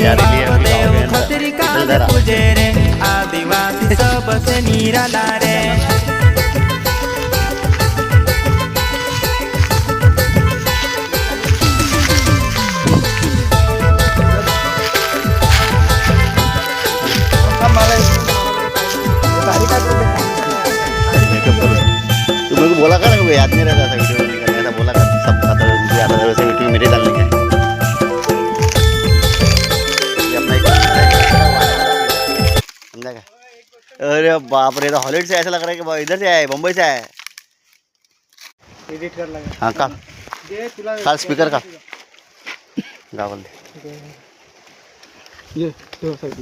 खतरी काल तुझे रे आदिवासी सबसे निराला रे तो मेरे को बोला कर ना, याद नहीं रहता था वीडियो निकालने, ऐसा बोला कर सब खाता है मुझे याद है वैसे वीडियो मेरे डालने का ये अपना समझा क्या। अरे बाप रे, तो हॉलीवुड से ऐसा लग रहा है कि इधर से आया है, मुंबई से आया है। एडिट कर लगा हाँ का दे तुला काल स्पीकर का गावल दे ये तो साइड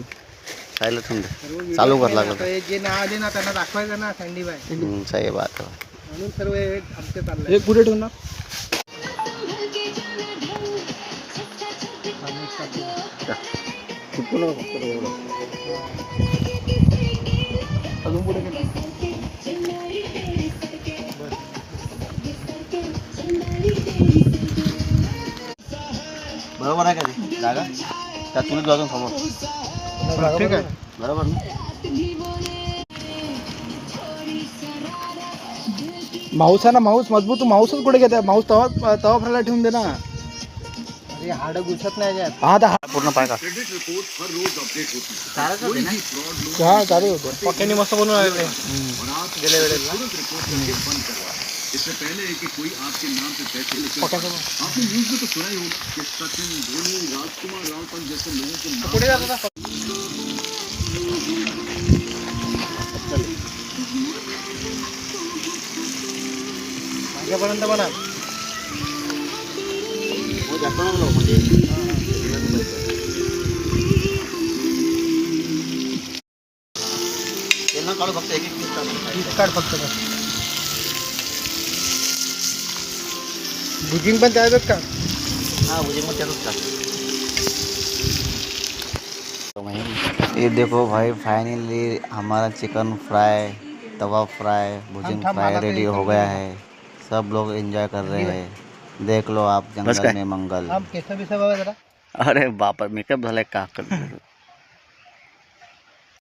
सायलेंट होऊन दे, चालू कर लागलं हे जे नाव आले ना त्यांना दाखवायचं ना सँडी बाय सही बात है। म्हणून सर्व हे आमचे चाललंय एक पुढे ठेव ना अजून पुढे बरोबर आहे का ती जागा त्या तुला जाऊन समोर ठीक आहे बरोबर ना। माऊस आहे ना माऊस मजबूत माऊसच कुठे घेते माऊस तवा तवा फ्रायला ठेवून दे ना अरे हाड घुसत नाही याच्यात हा आता पूर्ण पाय का हा चालू होतं पक्क्याने मस्त बनवून आले गेल्या वेळेला इससे पहले कि कोई आपके नाम पे पैसे लेकर आपने न्यूज़ में तो सुना ही हो कि सचिन धोनी राजकुमार राव तक जैसे लोगों के पुढे जातो ना माझ्यापर्यंत म्हणा त्यांना काढू फक्त एक एक पीस काढ फक्त बस बुकिंग पण त्याच का हाँ मुझे मत क्या ये देखो भाई फाइनली हमारा चिकन फ्राई तवा फ्राई भुजिंग फ्राई रेडी हो गया है। सब लोग एंजॉय कर रहे हैं, देख लो आप जंगल में मंगल। केस बिसा बघा जरा अरे बाप रे मेकअप झालाय का